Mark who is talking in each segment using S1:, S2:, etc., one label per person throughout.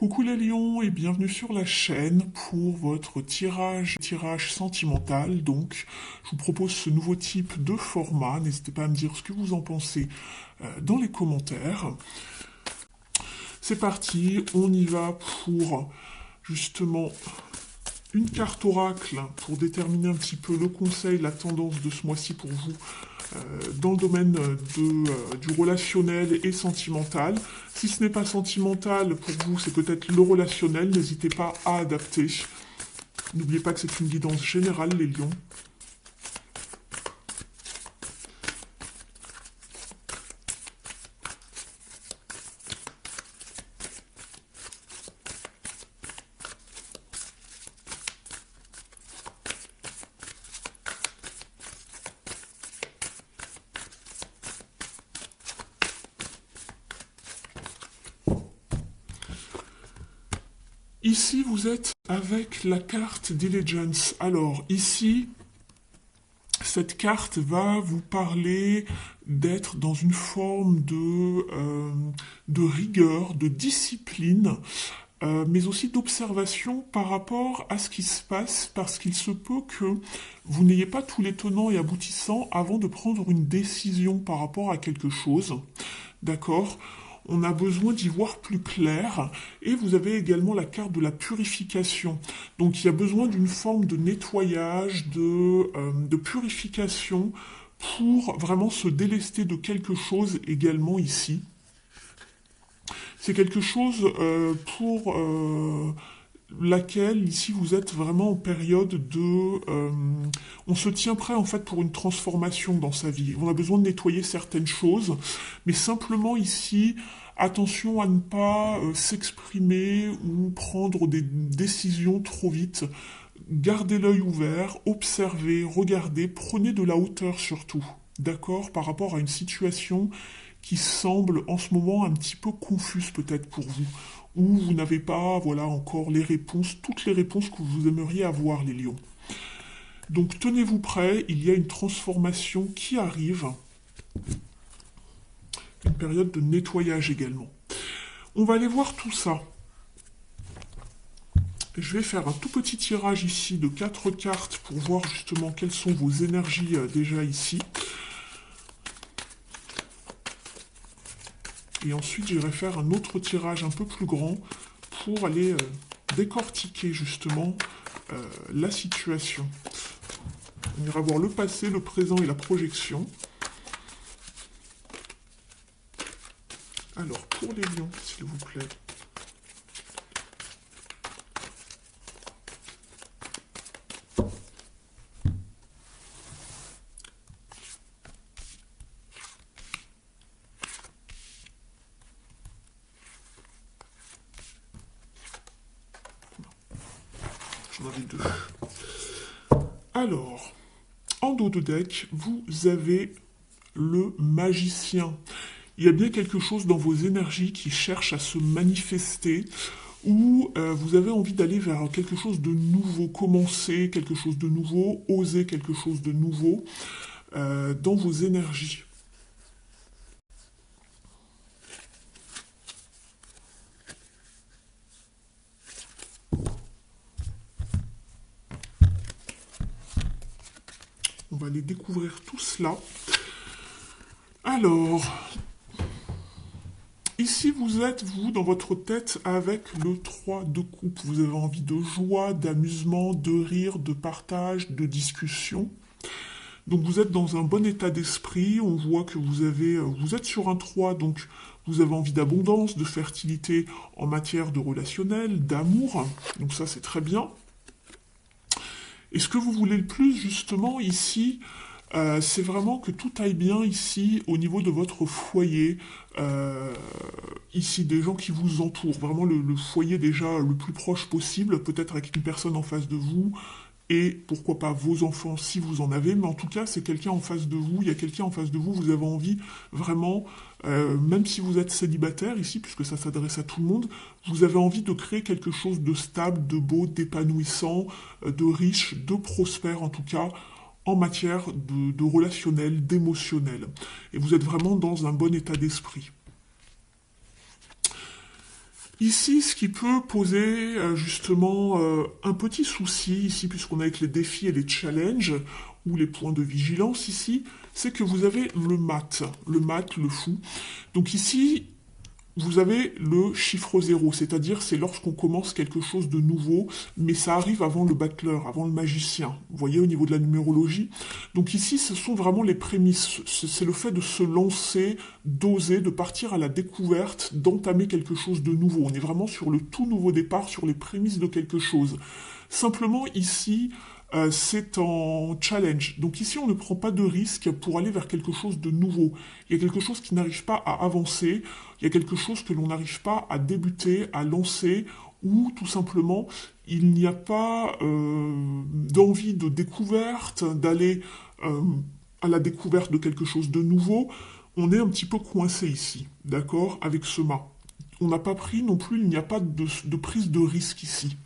S1: Coucou les lions et bienvenue sur la chaîne pour votre tirage sentimental. Donc, je vous propose ce nouveau type de format. N'hésitez pas à me dire ce que vous en pensez dans les commentaires. C'est parti, on y va pour justement une carte oracle pour déterminer un petit peu le conseil, la tendance de ce mois-ci pour vous dans le domaine du relationnel et sentimental. Si ce n'est pas sentimental, pour vous, c'est peut-être le relationnel. N'hésitez pas à adapter. N'oubliez pas que c'est une guidance générale, les lions. Ici, vous êtes avec la carte Diligence. Alors, ici, cette carte va vous parler d'être dans une forme de rigueur, de discipline, mais aussi d'observation par rapport à ce qui se passe, parce qu'il se peut que vous n'ayez pas tous les tenants et aboutissants avant de prendre une décision par rapport à quelque chose. D'accord ? On a besoin d'y voir plus clair, et vous avez également la carte de la purification. Donc il y a besoin d'une forme de nettoyage, de purification, pour vraiment se délester de quelque chose également ici. C'est quelque chose pour laquelle, ici, vous êtes vraiment en période on se tient prêt, en fait, pour une transformation dans sa vie. On a besoin de nettoyer certaines choses, mais simplement, ici, attention à ne pas s'exprimer ou prendre des décisions trop vite. Gardez l'œil ouvert, observez, regardez, prenez de la hauteur surtout, d'accord, par rapport à une situation qui semble en ce moment un petit peu confuse peut-être pour vous, où vous n'avez pas, voilà, encore les réponses, toutes les réponses que vous aimeriez avoir, les lions. Donc tenez-vous prêts, il y a une transformation qui arrive, une période de nettoyage également. On va aller voir tout ça. Je vais faire un tout petit tirage ici de 4 cartes pour voir justement quelles sont vos énergies déjà ici. Et ensuite, j'irai faire un autre tirage un peu plus grand pour aller décortiquer justement la situation. On ira voir le passé, le présent et la projection. Alors, pour les lions, s'il vous plaît. J'en avais deux. Alors, en dos de deck, vous avez le magicien. Il y a bien quelque chose dans vos énergies qui cherche à se manifester, ou vous avez envie d'aller vers quelque chose de nouveau, commencer quelque chose de nouveau, oser quelque chose de nouveau dans vos énergies. On va aller découvrir tout cela. Alors, ici vous êtes, vous, dans votre tête avec le 3 de coupe. Vous avez envie de joie, d'amusement, de rire, de partage, de discussion. Donc vous êtes dans un bon état d'esprit. On voit que vous êtes sur un 3, donc vous avez envie d'abondance, de fertilité en matière de relationnel, d'amour. Donc ça, c'est très bien. Et ce que vous voulez le plus, justement, ici, c'est vraiment que tout aille bien ici, au niveau de votre foyer, ici, des gens qui vous entourent. Vraiment le foyer déjà le plus proche possible, peut-être avec une personne en face de vous, et pourquoi pas vos enfants si vous en avez, mais en tout cas, c'est quelqu'un en face de vous, il y a quelqu'un en face de vous, vous avez envie vraiment, même si vous êtes célibataire ici, puisque ça s'adresse à tout le monde, vous avez envie de créer quelque chose de stable, de beau, d'épanouissant, de riche, de prospère en tout cas, en matière de relationnel, d'émotionnel. Et vous êtes vraiment dans un bon état d'esprit. Ici, ce qui peut poser justement un petit souci, ici, puisqu'on a avec les défis et les challenges, ou les points de vigilance ici, c'est que vous avez le mat, le fou. Donc ici, vous avez le chiffre 0, c'est-à-dire c'est lorsqu'on commence quelque chose de nouveau, mais ça arrive avant le battleur, avant le magicien. Vous voyez au niveau de la numérologie. Donc ici, ce sont vraiment les prémices. C'est le fait de se lancer, d'oser, de partir à la découverte, d'entamer quelque chose de nouveau. On est vraiment sur le tout nouveau départ, sur les prémices de quelque chose. Simplement ici, c'est en challenge. Donc ici, on ne prend pas de risque pour aller vers quelque chose de nouveau. Il y a quelque chose qui n'arrive pas à avancer, il y a quelque chose que l'on n'arrive pas à débuter, à lancer, ou tout simplement, il n'y a pas d'envie de découverte, d'aller à la découverte de quelque chose de nouveau. On est un petit peu coincé ici, d'accord, avec ce mât. On n'a pas pris non plus, il n'y a pas de prise de risque ici.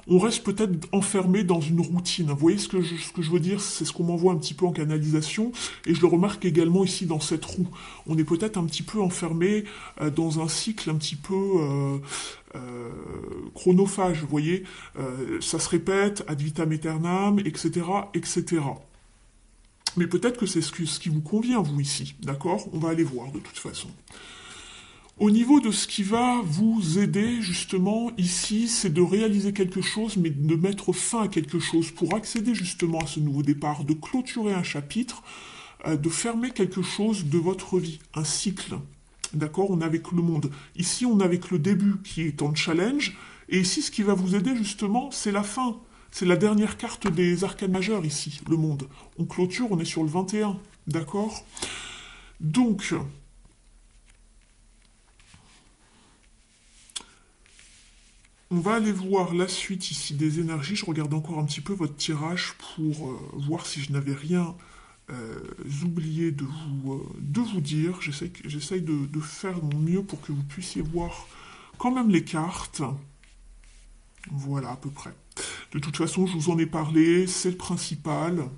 S1: On reste peut-être enfermé dans une routine. Vous voyez ce que je veux dire? C'est ce qu'on m'envoie un petit peu en canalisation, et je le remarque également ici dans cette roue. On est peut-être un petit peu enfermé dans un cycle un petit peu chronophage, vous voyez? Ça se répète, ad vitam aeternam, etc., etc. Mais peut-être que c'est ce qui vous convient, vous, ici, d'accord? On va aller voir, de toute façon. Au niveau de ce qui va vous aider, justement, ici, c'est de réaliser quelque chose, mais de mettre fin à quelque chose pour accéder justement à ce nouveau départ, de clôturer un chapitre, de fermer quelque chose de votre vie, un cycle. D'accord? On est avec le monde. Ici, on est avec le début qui est en challenge, et ici, ce qui va vous aider, justement, c'est la fin. C'est la dernière carte des arcanes majeurs, ici, le monde. On clôture, on est sur le 21. D'accord? Donc, on va aller voir la suite ici des énergies. Je regarde encore un petit peu votre tirage pour voir si je n'avais rien oublié de vous dire. J'essaye de faire mon mieux pour que vous puissiez voir quand même les cartes. Voilà, à peu près. De toute façon, je vous en ai parlé, c'est le principal.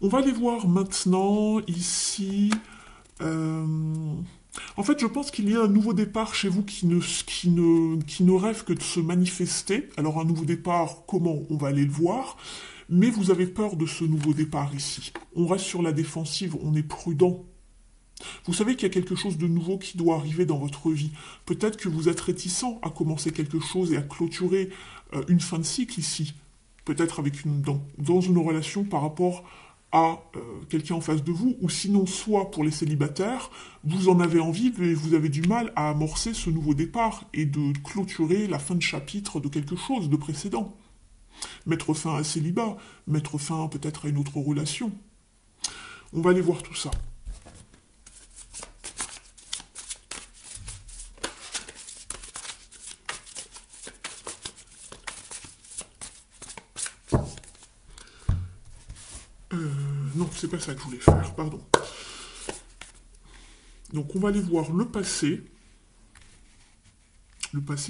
S1: On va aller voir maintenant ici... En fait, je pense qu'il y a un nouveau départ chez vous qui ne rêve que de se manifester. Alors, un nouveau départ, comment? On va aller le voir. Mais vous avez peur de ce nouveau départ ici. On reste sur la défensive, on est prudent. Vous savez qu'il y a quelque chose de nouveau qui doit arriver dans votre vie. Peut-être que vous êtes réticent à commencer quelque chose et à clôturer une fin de cycle ici. Peut-être avec dans une relation par rapport à quelqu'un en face de vous, ou sinon soit pour les célibataires, vous en avez envie, mais vous avez du mal à amorcer ce nouveau départ et de clôturer la fin de chapitre de quelque chose de précédent. Mettre fin à un célibat, mettre fin peut-être à une autre relation. On va aller voir tout ça. Non, c'est pas ça que je voulais faire, pardon. Donc on va aller voir le passé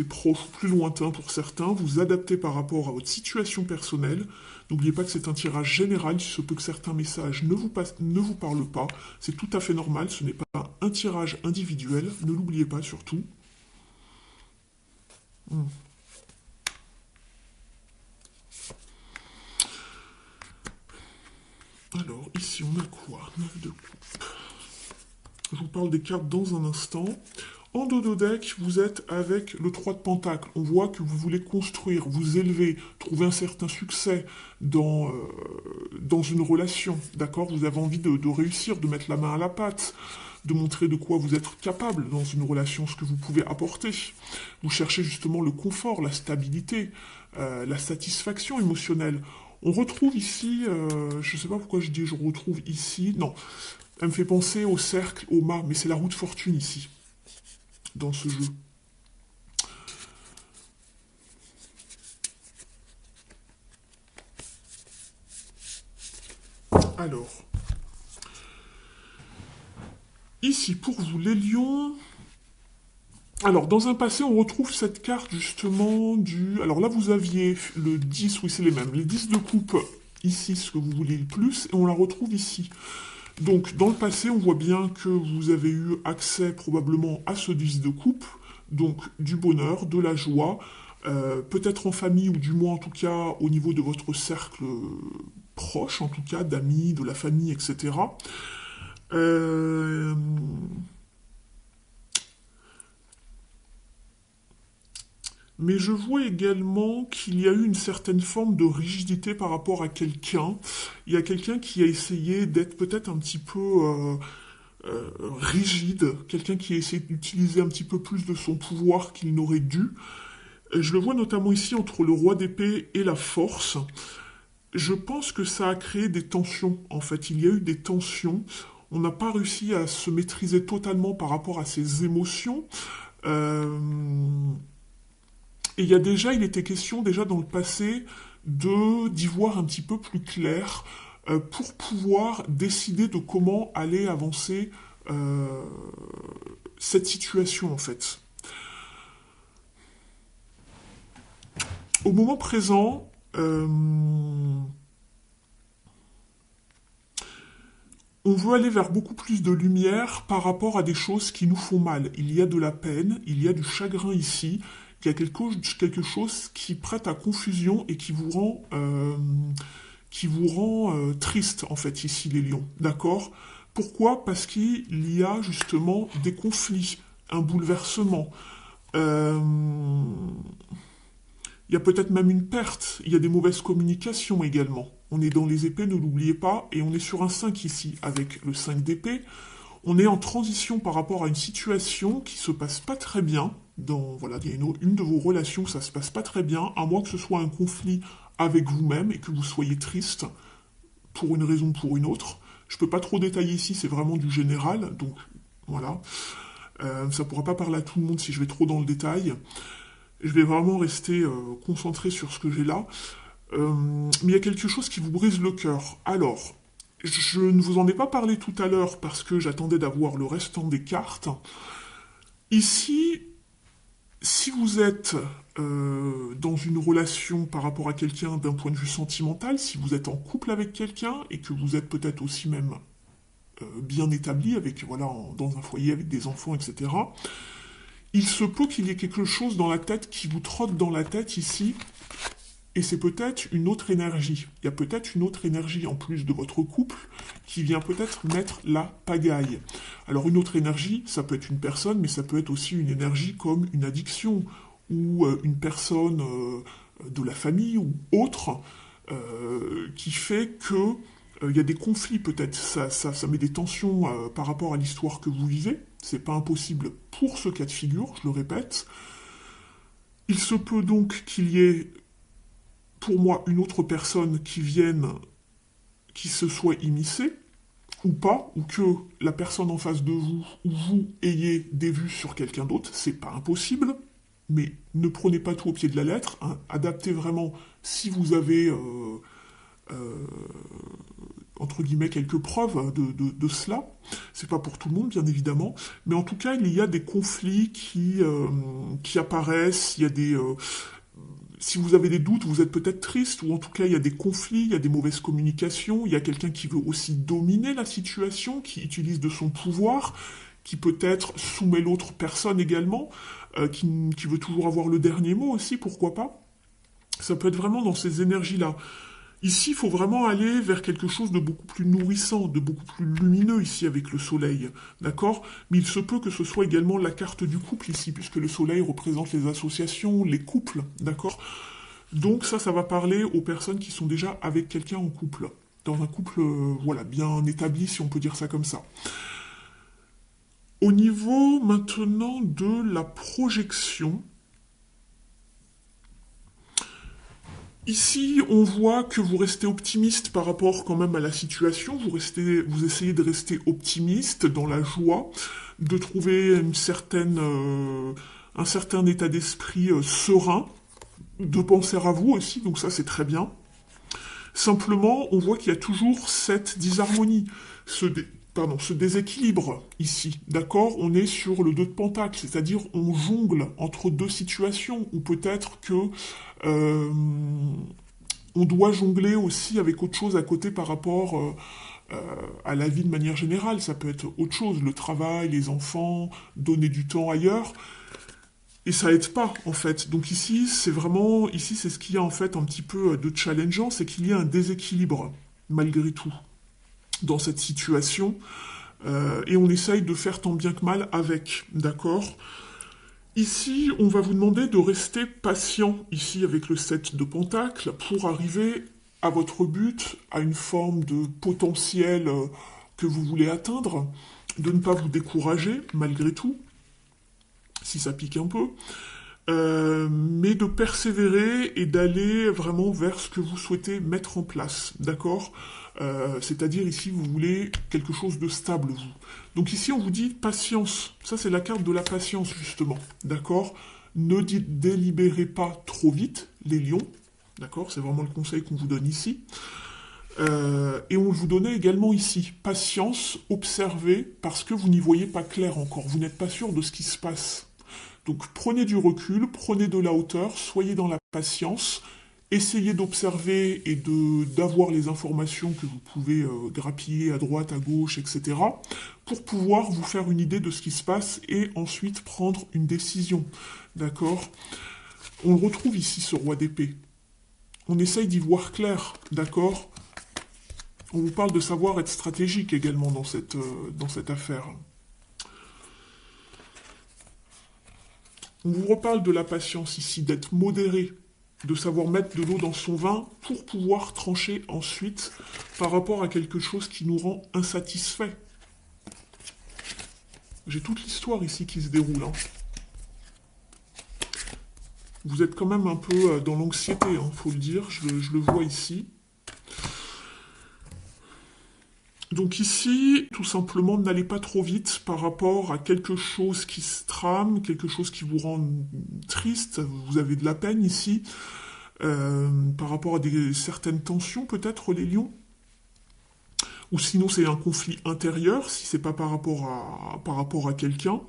S1: proche, plus lointain pour certains, vous adaptez par rapport à votre situation personnelle. N'oubliez pas que c'est un tirage général, il se peut que certains messages ne vous parlent pas, c'est tout à fait normal, ce n'est pas un tirage individuel, ne l'oubliez pas surtout. Alors, ici, on a quoi? 9 de coupe. Je vous parle des cartes dans un instant. En dodo deck, vous êtes avec le 3 de pentacle. On voit que vous voulez construire, vous élever, trouver un certain succès dans une relation. D'accord? Vous avez envie de réussir, de mettre la main à la pâte, de montrer de quoi vous êtes capable dans une relation, ce que vous pouvez apporter. Vous cherchez justement le confort, la stabilité, la satisfaction émotionnelle. On retrouve ici, je ne sais pas pourquoi je dis je retrouve ici, non, elle me fait penser au cercle, au mât, mais c'est la roue de fortune ici, dans ce jeu. Alors, ici pour vous les lions... Alors, dans un passé, on retrouve cette carte justement du... Alors là, vous aviez le 10, oui, c'est les mêmes. Les 10 de coupe, ici, ce que vous voulez le plus, et on la retrouve ici. Donc, dans le passé, on voit bien que vous avez eu accès probablement à ce 10 de coupe, donc du bonheur, de la joie, peut-être en famille ou du moins en tout cas au niveau de votre cercle proche, en tout cas d'amis, de la famille, etc. Euh, Mais je vois également qu'il y a eu une certaine forme de rigidité par rapport à quelqu'un. Il y a quelqu'un qui a essayé d'être peut-être un petit peu rigide, quelqu'un qui a essayé d'utiliser un petit peu plus de son pouvoir qu'il n'aurait dû. Je le vois notamment ici entre le roi d'épée et la force. Je pense que ça a créé des tensions, en fait. Il y a eu des tensions. On n'a pas réussi à se maîtriser totalement par rapport à ses émotions. Euh, Et il était question déjà dans le passé d'y voir un petit peu plus clair pour pouvoir décider de comment aller avancer euh, cette situation en fait. Au moment présent, on veut aller vers beaucoup plus de lumière par rapport à des choses qui nous font mal. Il y a de la peine, il y a du chagrin ici, il y a quelque chose qui prête à confusion et qui vous rend triste en fait ici les lions, d'accord? Pourquoi? Parce qu'il y a justement des conflits, un bouleversement. Euh, il y a peut-être même une perte, il y a des mauvaises communications également. On est dans les épées, ne l'oubliez pas, et on est sur un 5 ici, avec le 5 d'épée. On est en transition par rapport à une situation qui se passe pas très bien. Voilà, il y a une de vos relations, ça se passe pas très bien, à moins que ce soit un conflit avec vous-même et que vous soyez triste pour une raison ou pour une autre. Je peux pas trop détailler ici, c'est vraiment du général, donc voilà. Ça pourra pas parler à tout le monde si je vais trop dans le détail. Je vais vraiment rester concentré sur ce que j'ai là. Mais il y a quelque chose qui vous brise le cœur. Alors, je ne vous en ai pas parlé tout à l'heure parce que j'attendais d'avoir le restant des cartes. Ici, si vous êtes dans une relation par rapport à quelqu'un d'un point de vue sentimental, si vous êtes en couple avec quelqu'un et que vous êtes peut-être aussi même bien établi avec voilà dans un foyer avec des enfants, etc. Il se peut qu'il y ait quelque chose dans la tête qui vous trotte dans la tête ici. Et c'est peut-être une autre énergie. Il y a peut-être une autre énergie en plus de votre couple qui vient peut-être mettre la pagaille. Alors une autre énergie, ça peut être une personne, mais ça peut être aussi une énergie comme une addiction ou une personne de la famille ou autre qui fait que il y a des conflits peut-être. Ça met des tensions par rapport à l'histoire que vous vivez. C'est pas impossible pour ce cas de figure, je le répète. Il se peut donc qu'il y ait pour moi une autre personne qui vienne, qui se soit immiscée, ou pas, ou que la personne en face de vous, ou vous ayez des vues sur quelqu'un d'autre, c'est pas impossible, mais ne prenez pas tout au pied de la lettre, hein, adaptez vraiment si vous avez, euh, entre guillemets, quelques preuves de cela. C'est pas pour tout le monde, bien évidemment, mais en tout cas, il y a des conflits qui apparaissent, il y a des... si vous avez des doutes, vous êtes peut-être triste, ou en tout cas il y a des conflits, il y a des mauvaises communications, il y a quelqu'un qui veut aussi dominer la situation, qui utilise de son pouvoir, qui peut-être soumet l'autre personne également, qui veut toujours avoir le dernier mot aussi, pourquoi pas. Ça peut être vraiment dans ces énergies-là. Ici, il faut vraiment aller vers quelque chose de beaucoup plus nourrissant, de beaucoup plus lumineux ici avec le soleil, d'accord? Mais il se peut que ce soit également la carte du couple ici, puisque le soleil représente les associations, les couples, d'accord? Donc ça va parler aux personnes qui sont déjà avec quelqu'un en couple, dans un couple, voilà, bien établi, si on peut dire ça comme ça. Au niveau maintenant de la projection, ici, on voit que vous restez optimiste par rapport quand même à la situation. Vous essayez de rester optimiste dans la joie, de trouver un certain état d'esprit serein, de penser à vous aussi. Donc ça, c'est très bien. Simplement, on voit qu'il y a toujours cette disharmonie, ce déséquilibre ici. D'accord? On est sur le 2 de Pentacle, c'est-à-dire on jongle entre deux situations, ou peut-être que euh, on doit jongler aussi avec autre chose à côté par rapport à la vie de manière générale. Ça peut être autre chose, le travail, les enfants, donner du temps ailleurs. Et ça aide pas, en fait. Donc ici, c'est ce qu'il y a en fait un petit peu de challengeant, c'est qu'il y a un déséquilibre, malgré tout, dans cette situation. Et on essaye de faire tant bien que mal avec, d'accord? Ici, on va vous demander de rester patient, ici, avec le 7 de Pentacle, pour arriver à votre but, à une forme de potentiel que vous voulez atteindre, de ne pas vous décourager, malgré tout, si ça pique un peu, mais de persévérer et d'aller vraiment vers ce que vous souhaitez mettre en place, d'accord? C'est-à-dire ici, vous voulez quelque chose de stable, vous. Donc ici, on vous dit patience. Ça, c'est la carte de la patience, justement, d'accord? Ne délibérez pas trop vite, les lions, d'accord? C'est vraiment le conseil qu'on vous donne ici. Et on vous donnait également ici, patience, observez, parce que vous n'y voyez pas clair encore, vous n'êtes pas sûr de ce qui se passe. Donc prenez du recul, prenez de la hauteur, soyez dans la patience, essayez d'observer et d'avoir les informations que vous pouvez grappiller à droite, à gauche, etc., pour pouvoir vous faire une idée de ce qui se passe et ensuite prendre une décision. D'accord? On le retrouve ici, ce roi d'épée. On essaye d'y voir clair, d'accord? On vous parle de savoir être stratégique également dans cette affaire. On vous reparle de la patience ici, d'être modéré, de savoir mettre de l'eau dans son vin pour pouvoir trancher ensuite par rapport à quelque chose qui nous rend insatisfait. J'ai toute l'histoire ici qui se déroule. Hein. Vous êtes quand même un peu dans l'anxiété, hein, faut le dire, je le vois ici. Donc ici, tout simplement, n'allez pas trop vite par rapport à quelque chose qui se trame, quelque chose qui vous rend triste, vous avez de la peine ici, par rapport à certaines tensions peut-être, les lions. Ou sinon c'est un conflit intérieur, si c'est pas par rapport à quelqu'un.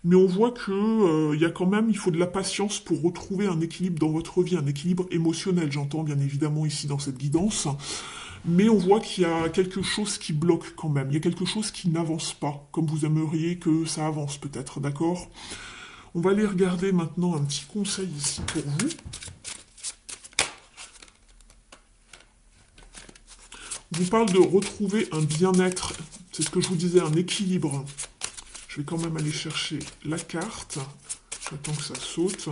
S1: Mais on voit que y a quand même, il faut de la patience pour retrouver un équilibre dans votre vie, un équilibre émotionnel, j'entends bien évidemment ici dans cette guidance. Mais on voit qu'il y a quelque chose qui bloque quand même. Il y a quelque chose qui n'avance pas, comme vous aimeriez que ça avance peut-être, d'accord? On va aller regarder maintenant un petit conseil ici pour vous. On vous parle de retrouver un bien-être. C'est ce que je vous disais, un équilibre. Je vais quand même aller chercher la carte. J'attends que ça saute.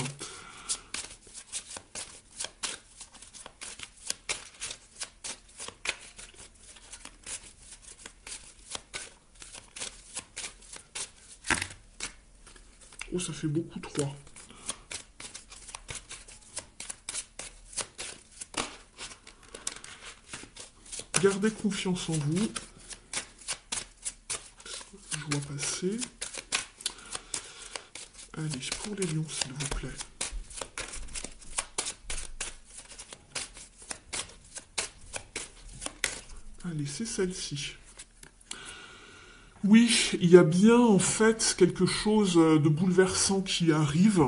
S1: Oh, ça fait beaucoup 3. Gardez confiance en vous. Je vois passer. Allez, pour les lions, s'il vous plaît. Allez, c'est celle-ci. Oui, il y a bien en fait quelque chose de bouleversant qui arrive.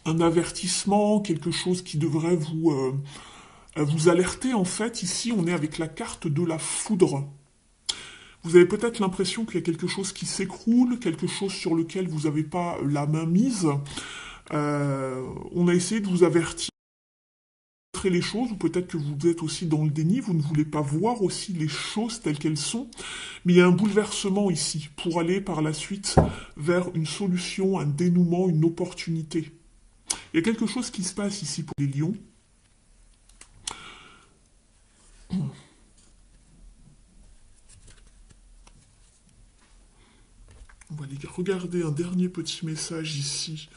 S1: Un avertissement, quelque chose qui devrait vous alerter en fait. Ici, on est avec la carte de la foudre. Vous avez peut-être l'impression qu'il y a quelque chose qui s'écroule, quelque chose sur lequel vous n'avez pas la main mise. On a essayé de vous avertir les choses, ou peut-être que vous êtes aussi dans le déni, vous ne voulez pas voir aussi les choses telles qu'elles sont, mais il y a un bouleversement ici pour aller par la suite vers une solution, un dénouement, une opportunité. Il y a quelque chose qui se passe ici pour les lions. On va aller regarder un dernier petit message ici.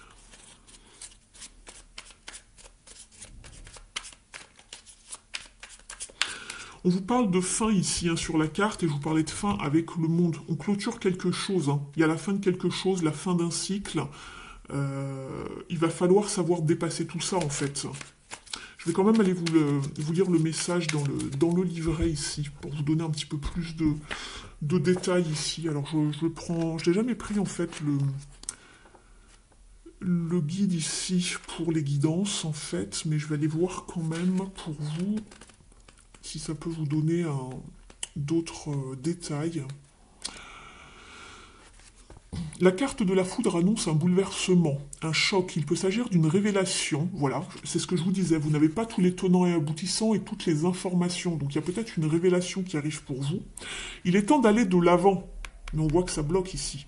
S1: On vous parle de fin ici hein, sur la carte et je vous parlais de fin avec le monde. On clôture quelque chose. Hein. Il y a la fin de quelque chose, la fin d'un cycle. Il va falloir savoir dépasser tout ça en fait. Je vais quand même aller vous lire le message dans le livret ici pour vous donner un petit peu plus de détails ici. Alors je prends, je n'ai jamais pris en fait le guide ici pour les guidances en fait, mais je vais aller voir quand même pour vous si ça peut vous donner détails. La carte de la foudre annonce un bouleversement, un choc. Il peut s'agir d'une révélation. Voilà, c'est ce que je vous disais. Vous n'avez pas tous les tenants et aboutissants et toutes les informations. Donc il y a peut-être une révélation qui arrive pour vous. Il est temps d'aller de l'avant. Mais on voit que ça bloque ici.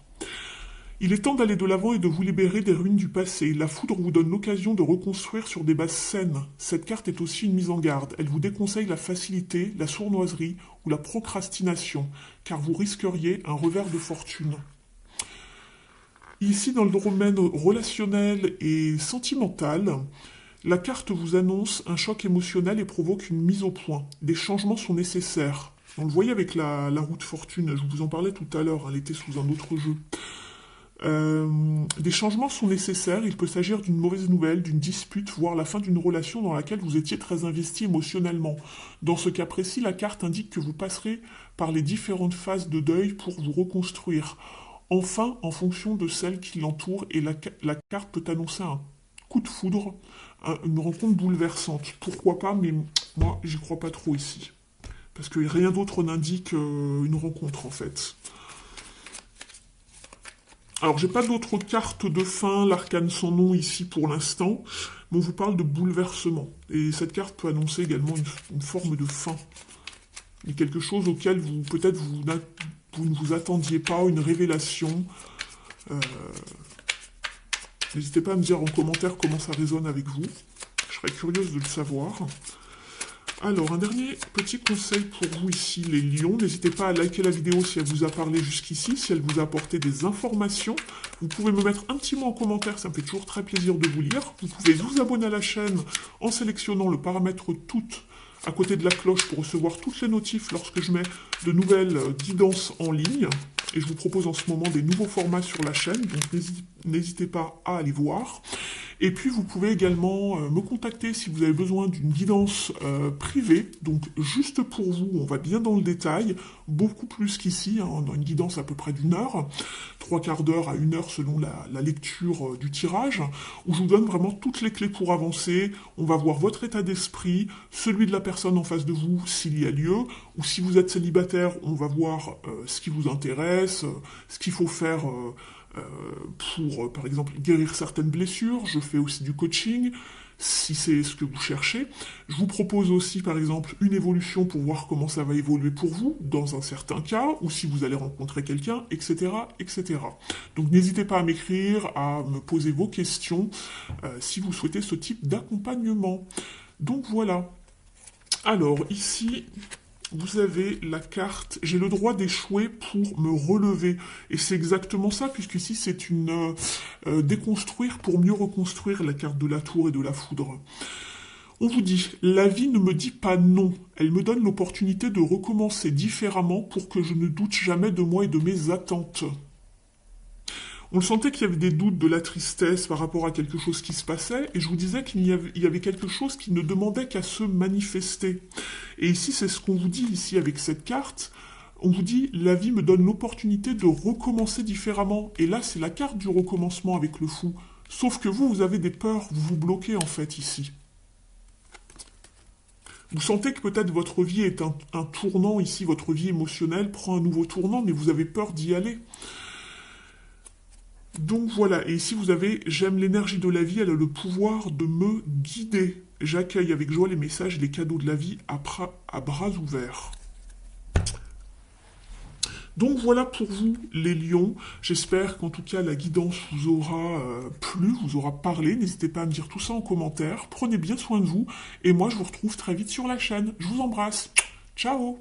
S1: Il est temps d'aller de l'avant et de vous libérer des ruines du passé. La foudre vous donne l'occasion de reconstruire sur des bases saines. Cette carte est aussi une mise en garde. Elle vous déconseille la facilité, la sournoiserie ou la procrastination, car vous risqueriez un revers de fortune. Ici, dans le domaine relationnel et sentimental, la carte vous annonce un choc émotionnel et provoque une mise au point. Des changements sont nécessaires. On le voyait avec la roue de fortune, je vous en parlais tout à l'heure, elle était sous un autre jeu. Des changements sont nécessaires, il peut s'agir d'une mauvaise nouvelle, d'une dispute, voire la fin d'une relation dans laquelle vous étiez très investi émotionnellement. Dans ce cas précis, la carte indique que vous passerez par les différentes phases de deuil pour vous reconstruire. Enfin, en fonction de celle qui l'entoure, et la carte peut annoncer un coup de foudre, une rencontre bouleversante. Pourquoi pas, mais moi, j'y crois pas trop ici. Parce que rien d'autre n'indique une rencontre, en fait. Alors, j'ai pas d'autres cartes de fin, l'arcane sans nom ici pour l'instant, mais on vous parle de bouleversement. Et cette carte peut annoncer également une forme de fin. Et quelque chose auquel peut-être vous ne vous attendiez pas, une révélation. N'hésitez pas à me dire en commentaire comment ça résonne avec vous. Je serais curieuse de le savoir. Alors, un dernier petit conseil pour vous ici, les lions. N'hésitez pas à liker la vidéo si elle vous a parlé jusqu'ici, si elle vous a apporté des informations. Vous pouvez me mettre un petit mot en commentaire, ça me fait toujours très plaisir de vous lire. Vous pouvez vous abonner à la chaîne en sélectionnant le paramètre toutes à côté de la cloche pour recevoir toutes les notifs lorsque je mets de nouvelles guidances en ligne. Et je vous propose en ce moment des nouveaux formats sur la chaîne, donc n'hésitez pas à aller voir. Et puis vous pouvez également me contacter si vous avez besoin d'une guidance privée, donc juste pour vous, on va bien dans le détail, beaucoup plus qu'ici, hein, on a une guidance à peu près d'1 heure, 3/4 d'heure à 1 heure selon la lecture du tirage, où je vous donne vraiment toutes les clés pour avancer. On va voir votre état d'esprit, celui de la personne en face de vous s'il y a lieu, ou si vous êtes célibataire, on va voir ce qui vous intéresse, ce qu'il faut faire pour, par exemple, guérir certaines blessures. Je fais aussi du coaching, si c'est ce que vous cherchez. Je vous propose aussi, par exemple, une évolution pour voir comment ça va évoluer pour vous, dans un certain cas, ou si vous allez rencontrer quelqu'un, etc., etc. Donc n'hésitez pas à m'écrire, à me poser vos questions, si vous souhaitez ce type d'accompagnement. Donc voilà. Alors, ici, vous avez la carte, j'ai le droit d'échouer pour me relever. Et c'est exactement ça, puisque ici c'est une déconstruire pour mieux reconstruire, la carte de la tour et de la foudre. On vous dit, la vie ne me dit pas non, elle me donne l'opportunité de recommencer différemment pour que je ne doute jamais de moi et de mes attentes. On le sentait qu'il y avait des doutes, de la tristesse par rapport à quelque chose qui se passait, et je vous disais qu'il y avait quelque chose qui ne demandait qu'à se manifester. Et ici, c'est ce qu'on vous dit ici avec cette carte. On vous dit, la vie me donne l'opportunité de recommencer différemment. Et là, c'est la carte du recommencement avec le fou. Sauf que vous avez des peurs, vous vous bloquez en fait ici. Vous sentez que peut-être votre vie est un tournant ici, votre vie émotionnelle prend un nouveau tournant, mais vous avez peur d'y aller. Donc voilà, et ici vous avez « J'aime l'énergie de la vie, elle a le pouvoir de me guider. J'accueille avec joie les messages et les cadeaux de la vie à bras ouverts. » Donc voilà pour vous les lions. J'espère qu'en tout cas la guidance vous aura plu, vous aura parlé. N'hésitez pas à me dire tout ça en commentaire. Prenez bien soin de vous et moi je vous retrouve très vite sur la chaîne. Je vous embrasse. Ciao.